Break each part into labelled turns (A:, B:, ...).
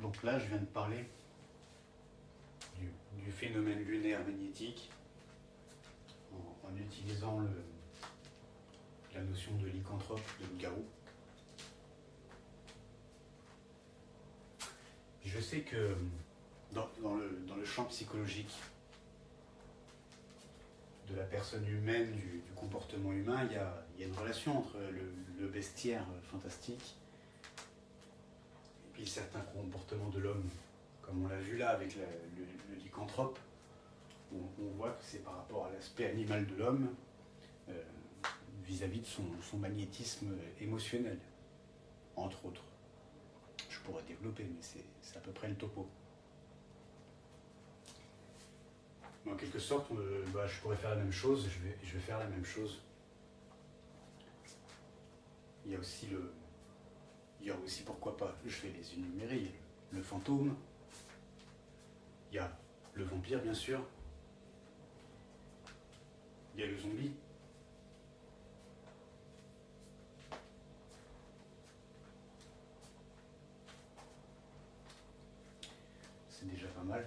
A: Donc là, je viens de parler du phénomène lunaire magnétique en utilisant la notion de lycanthrope, de loup-garou. Je sais que dans le champ psychologique de la personne humaine, du comportement humain, il y a une relation entre le bestiaire fantastique et puis certains comportements de l'homme, comme on l'a vu là avec le lycanthrope, où on voit que c'est par rapport à l'aspect animal de l'homme vis-à-vis de son magnétisme émotionnel, entre autres. Je pourrais développer, mais c'est à peu près le topo. En quelque sorte, je pourrais faire la même chose, je vais faire la même chose. Il y a aussi pourquoi pas, je vais les énumérer, il y a le fantôme, il y a le vampire bien sûr, il y a le zombie, c'est déjà pas mal.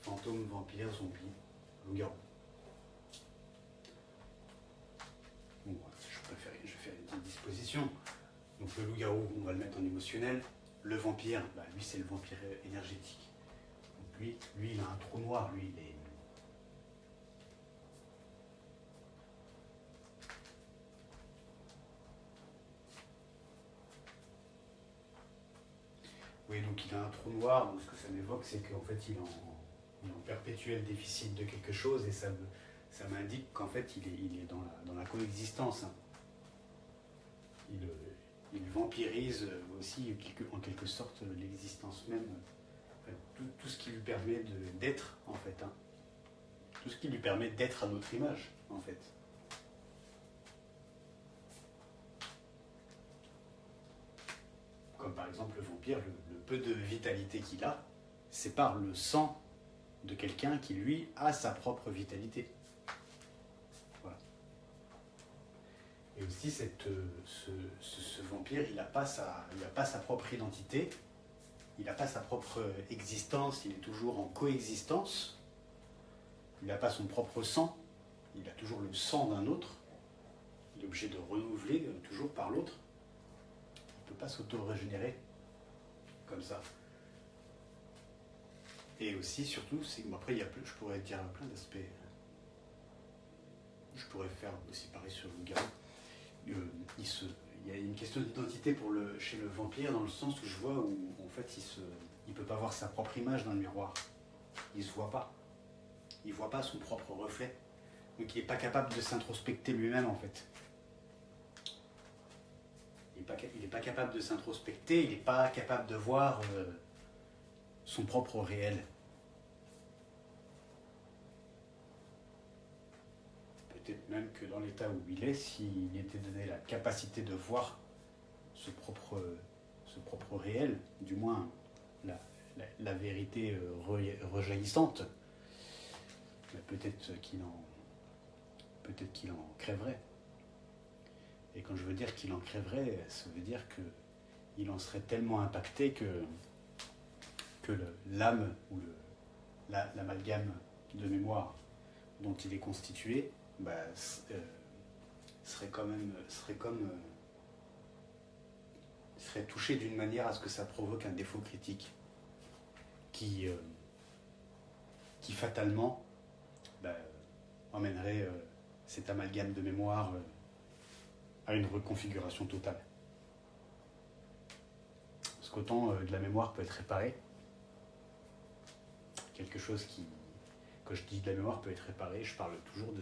A: Fantôme, vampire, zombie, loup-garou. Bon, je vais faire une petite disposition. Donc le loup-garou, on va le mettre en émotionnel. Le vampire, lui c'est le vampire énergétique. Donc lui il a un trou noir, lui il est... Oui, donc il a un trou noir, donc ce que ça m'évoque, c'est qu'en fait il est en perpétuel déficit de quelque chose, et ça m'indique qu'en fait il est dans la coexistence. Hein. Il vampirise aussi en quelque sorte l'existence même, tout ce qui lui permet d'être en fait. Hein. Tout ce qui lui permet d'être à notre image en fait. Comme par exemple le vampire, le peu de vitalité qu'il a, c'est par le sang de quelqu'un qui lui a sa propre vitalité. Voilà. Et aussi ce vampire, il n'a pas sa propre identité, il n'a pas sa propre existence, il est toujours en coexistence, il n'a pas son propre sang, il a toujours le sang d'un autre, il est obligé de renouveler toujours par l'autre. Il ne peut pas s'auto-régénérer comme ça. Et aussi, surtout, c'est que après, je pourrais dire plein d'aspects. Je pourrais faire aussi pareil sur le garou. Il y a une question d'identité chez le vampire, dans le sens où je vois où en fait il peut pas voir sa propre image dans le miroir. Il se voit pas. Il voit pas son propre reflet. Donc il n'est pas capable de s'introspecter lui-même en fait. Il n'est pas capable de s'introspecter, il n'est pas capable de voir son propre réel. Peut-être même que dans l'état où il est, s'il était donné la capacité de voir ce propre réel, du moins la vérité rejaillissante, peut-être qu'il en crèverait. Et quand je veux dire qu'il en crèverait, ça veut dire qu'il en serait tellement impacté que l'âme ou l'amalgame de mémoire dont il est constitué serait touché d'une manière à ce que ça provoque un défaut critique qui fatalement emmènerait cet amalgame de mémoire à une reconfiguration totale. Parce qu'autant de la mémoire peut être réparée, quelque chose qui, quand je dis de la mémoire peut être réparée, je parle toujours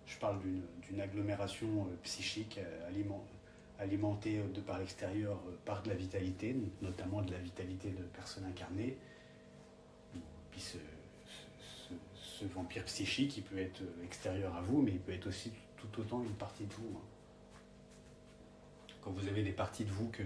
A: je parle d'une agglomération psychique alimentée de par l'extérieur par de la vitalité, notamment de la vitalité de personnes incarnées. Puis ce vampire psychique, il peut être extérieur à vous, mais il peut être aussi tout autant une partie de vous. Quand vous avez des parties de vous que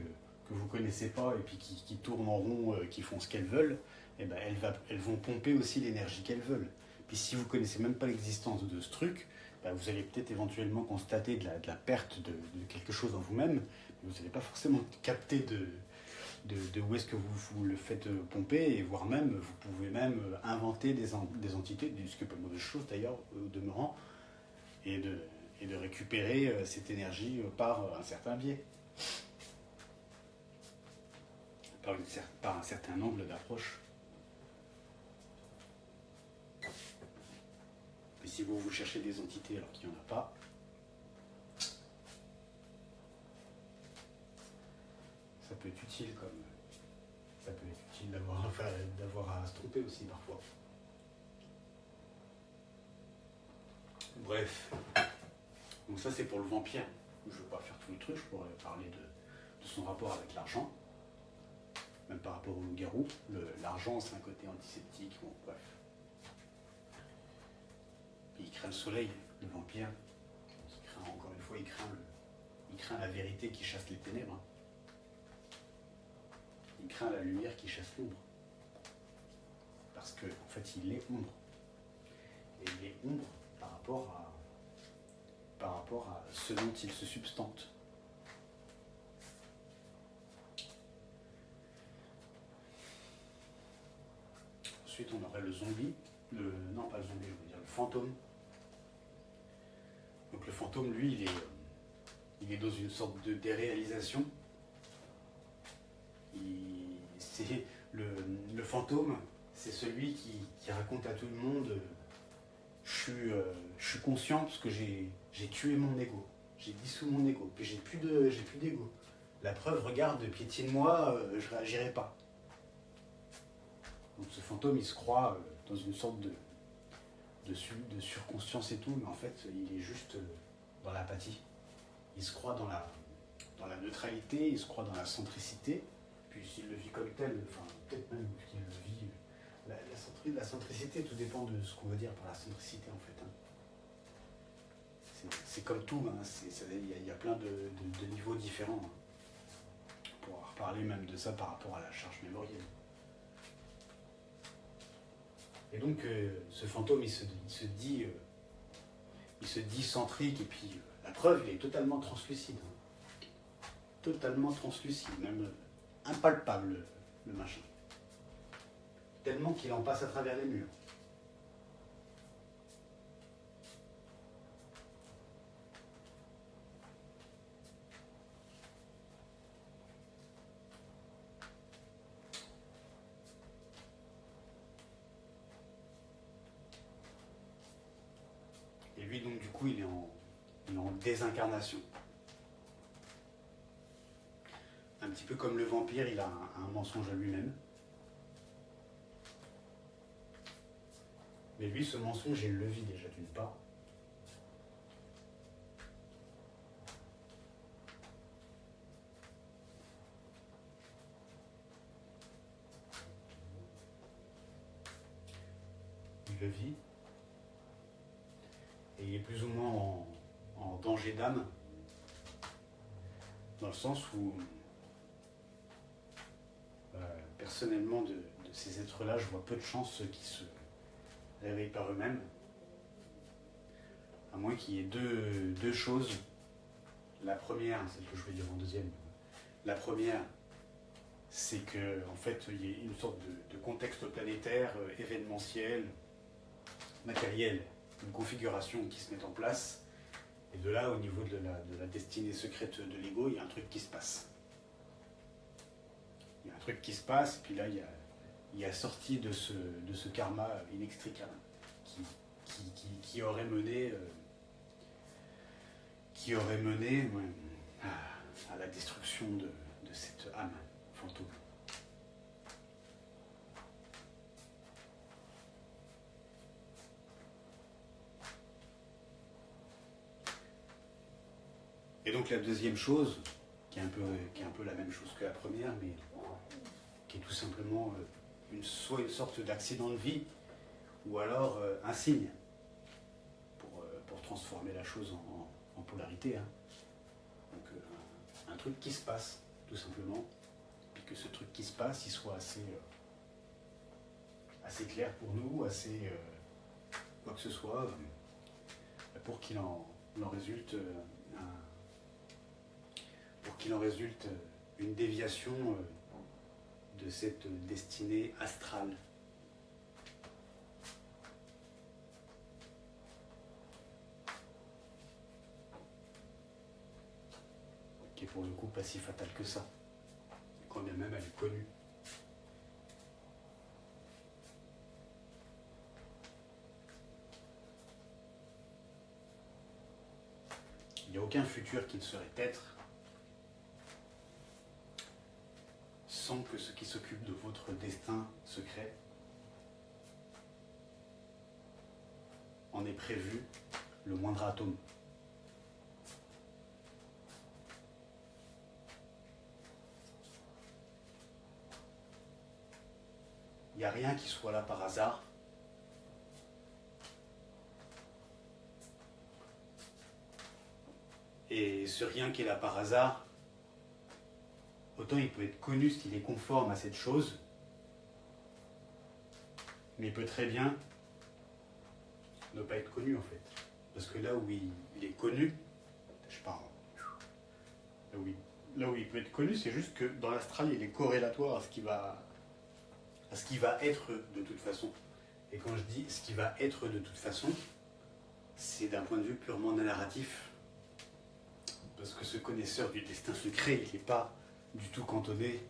A: vous ne connaissez pas et puis qui tournent en rond, qui font ce qu'elles veulent, elles vont pomper aussi l'énergie qu'elles veulent. Puis si vous ne connaissez même pas l'existence de ce truc, vous allez peut-être éventuellement constater de la perte de quelque chose en vous-même, mais vous n'allez pas forcément capter de où est-ce que vous le faites pomper, et voire même, vous pouvez même inventer des entités, ce qui n'est pas une mauvaise chose d'ailleurs, au demeurant, et de récupérer cette énergie par un certain biais, par un certain angle d'approche. Et si vous cherchez des entités alors qu'il n'y en a pas, ça peut être utile d'avoir à se tromper aussi parfois. Bref, donc ça c'est pour le vampire. Je ne veux pas faire tout le truc, je pourrais parler de son rapport avec l'argent, même par rapport au loup-garou. L'argent, c'est un côté antiseptique, bon, bref. Il craint le soleil, le vampire. Encore une fois, il craint la vérité qui chasse les ténèbres. Il craint la lumière qui chasse l'ombre. Parce qu'en fait, il est ombre. Et il est ombre par rapport à ce dont il se substante. Ensuite, on aurait le zombie. Non, pas le zombie, je veux dire le fantôme. Donc le fantôme, lui, il est dans une sorte de déréalisation. Le fantôme, c'est celui qui raconte à tout le monde je suis conscient parce que j'ai tué mon ego, j'ai dissous mon ego, puis j'ai plus d'ego. La preuve, regarde, piétine-moi, je réagirai pas. Donc ce fantôme, il se croit dans une sorte de surconscience et tout, mais en fait, il est juste dans l'apathie. Il se croit dans la neutralité, il se croit dans la centricité, puis s'il le vit comme tel, enfin, peut-être même qu'il le vit. La centricité, tout dépend de ce qu'on veut dire par la centricité, en fait. C'est comme tout, il y a plein de niveaux différents. On pourra reparler même de ça par rapport à la charge mémorielle. Et donc, ce fantôme, il se dit centrique, et puis la preuve, il est totalement translucide. Totalement translucide, même impalpable, le machin. Tellement qu'il en passe à travers les murs. Et lui, donc, du coup, il est en désincarnation. Un petit peu comme le vampire, il a un mensonge à lui-même. Mais lui, ce mensonge, il le vit déjà d'une part. Il le vit. Et il est plus ou moins en danger d'âme. Dans le sens où, personnellement, de ces êtres-là, je vois peu de chances qui se réveillent par eux-mêmes, à moins qu'il y ait deux choses. La première, celle que je vais dire en deuxième, la première, c'est qu'en fait, il y ait une sorte de contexte planétaire, événementiel, matériel, une configuration qui se met en place, et de là, au niveau de la destinée secrète de l'ego, il y a un truc qui se passe. Il y a un truc qui se passe, et puis là, il y a sorti de ce karma inextricable qui aurait mené, à la destruction de cette âme fantôme. Et donc la deuxième chose, qui est un peu la même chose que la première, mais qui est tout simplement soit une sorte d'accident de vie, ou alors un signe pour transformer la chose en polarité. Hein. Donc un truc qui se passe, tout simplement, et que ce truc qui se passe, il soit assez clair pour nous, assez quoi que ce soit. pour qu'il en résulte une déviation de cette destinée astrale. Qui est pour le coup pas si fatale que ça, quand bien même elle est connue. Il n'y a aucun futur qui ne saurait être sans que ce qui s'occupe de votre destin secret en ait prévu le moindre atome. Il n'y a rien qui soit là par hasard. Et ce rien qui est là par hasard, autant il peut être connu s'il est conforme à cette chose, mais il peut très bien ne pas être connu en fait. Parce que là où il est connu, je parle, là où il peut être connu, c'est juste que dans l'astral, il est corrélatoire à ce qui va être de toute façon. Et quand je dis ce qui va être de toute façon, c'est d'un point de vue purement narratif. Parce que ce connaisseur du destin secret, il n'est pas du tout cantonné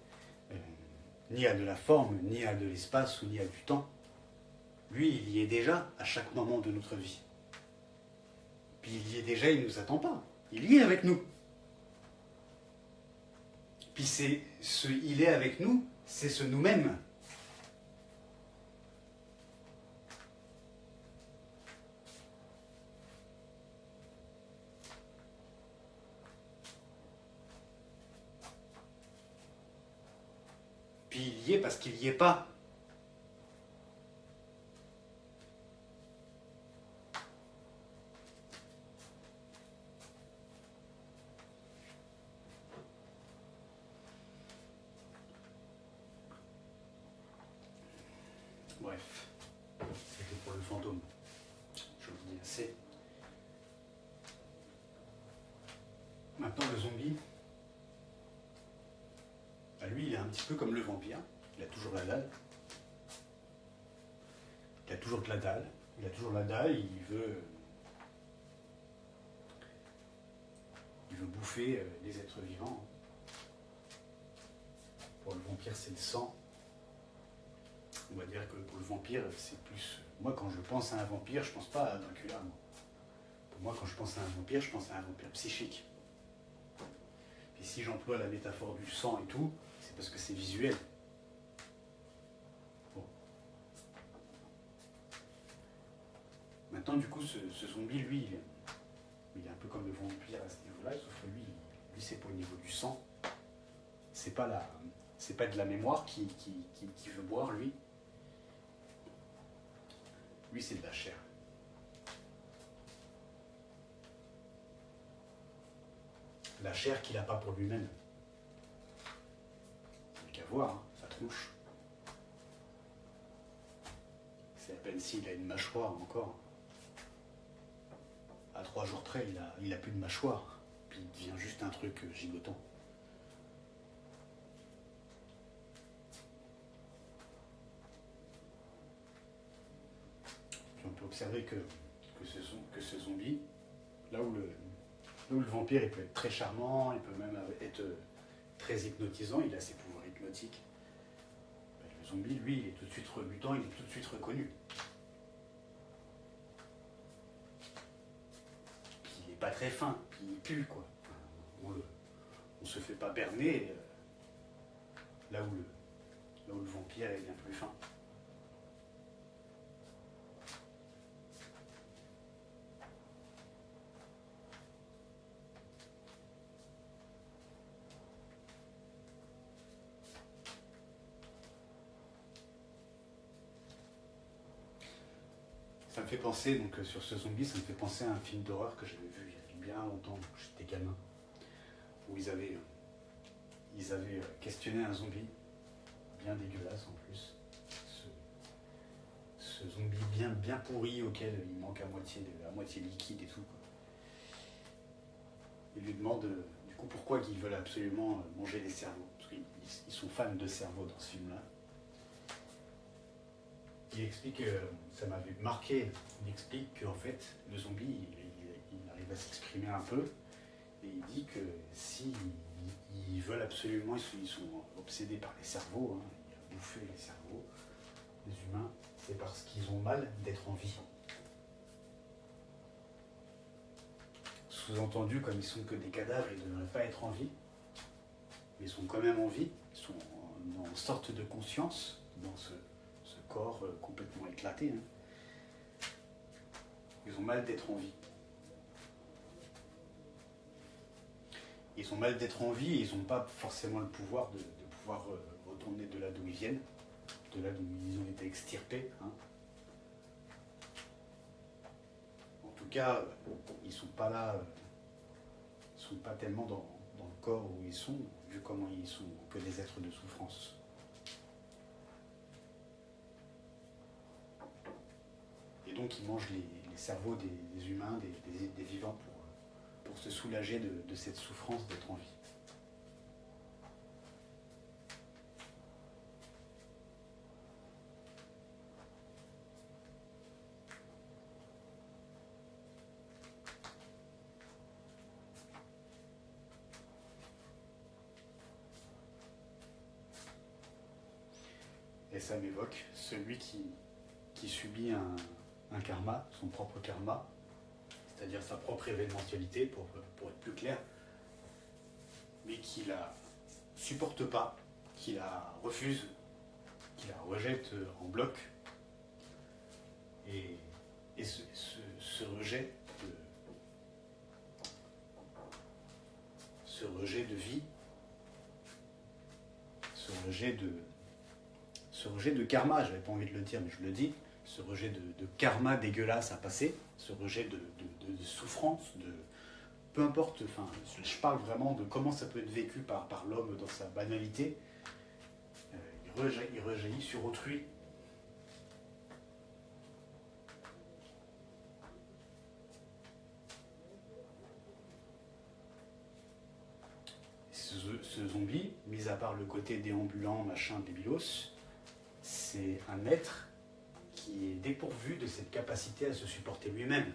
A: ni à de la forme, ni à de l'espace, ou ni à du temps. Lui, il y est déjà à chaque moment de notre vie. Puis il y est déjà, il ne nous attend pas. Il y est avec nous. Puis c'est ce il est avec nous, c'est ce nous-mêmes. Puis il y est parce qu'il n'y est pas. Bref, c'était pour le fantôme. Je vous dis assez. Maintenant, le zombie, bah lui, il est un petit peu comme le vampire. Il a toujours la dalle. Il a toujours de la dalle. Il a toujours la dalle. Il veut bouffer les êtres vivants. Pour le vampire, c'est le sang. On va dire que pour le vampire, c'est plus... Moi, quand je pense à un vampire, je pense pas à Dracula. Pour moi, quand je pense à un vampire, je pense à un vampire psychique. Puis si j'emploie la métaphore du sang et tout, c'est parce que c'est visuel. Bon. Maintenant, du coup, ce zombie, lui, il est un peu comme le vampire à ce niveau-là, sauf que lui, c'est pas au niveau du sang. C'est pas de la mémoire qui veut boire, lui. Lui, c'est de la chair. La chair qu'il n'a pas pour lui-même. Il n'y a qu'à voir, hein, sa tronche. C'est à peine s'il a une mâchoire encore. À 3 jours près, il a plus de mâchoire. Puis il devient juste un truc gigotant. Puis on peut observer que ce zombie, là où le vampire il peut être très charmant, il peut même être très hypnotisant, il a ses pouvoirs hypnotiques. Le zombie, lui, il est tout de suite rebutant, il est tout de suite reconnu. Puis il n'est pas très fin, puis il pue, quoi. On se fait pas berner là où le vampire est bien plus fin. Ça me fait penser, donc sur ce zombie, ça me fait penser à un film d'horreur que j'avais vu il y a bien longtemps, quand j'étais gamin, où ils avaient questionné un zombie, bien dégueulasse en plus. Ce ce zombie bien pourri auquel il manque à moitié liquide et tout, quoi. Il lui demande du coup pourquoi ils veulent absolument manger les cerveaux. Parce qu'ils sont fans de cerveaux dans ce film-là. Il explique, ça m'avait marqué, il explique qu'en fait, le zombie, il arrive à s'exprimer un peu, et il dit que si ils veulent absolument, ils sont obsédés par les cerveaux, hein, ils ont bouffé les cerveaux des humains, c'est parce qu'ils ont mal d'être en vie. Sous-entendu, comme ils sont que des cadavres, ils ne devraient pas être en vie, mais ils sont quand même en vie, ils sont en sorte de conscience dans ce corps complètement éclaté. Hein. Ils ont mal d'être en vie. Ils ont mal d'être en vie et ils n'ont pas forcément le pouvoir de pouvoir retourner de là d'où ils viennent, de là d'où ils ont été extirpés. Hein. En tout cas, ils ne sont pas là, ils ne sont pas tellement dans le corps où ils sont, vu comment ils sont que des êtres de souffrance. Et donc ils mangent les cerveaux des humains, des vivants, pour se soulager de cette souffrance d'être en vie. Et ça m'évoque celui qui subit un karma, son propre karma, c'est-à-dire sa propre événementialité, pour être plus clair, mais qui la supporte pas, qui la refuse, qui la rejette en bloc, et ce rejet de vie, ce rejet de karma, j'avais pas envie de le dire, mais je le dis, ce rejet de karma dégueulasse à passer, ce rejet de souffrance, peu importe, enfin, je parle vraiment de comment ça peut être vécu par l'homme dans sa banalité, il rejaillit sur autrui. Ce zombie, mis à part le côté déambulant, machin, débilos, c'est un être qui est dépourvu de cette capacité à se supporter lui-même.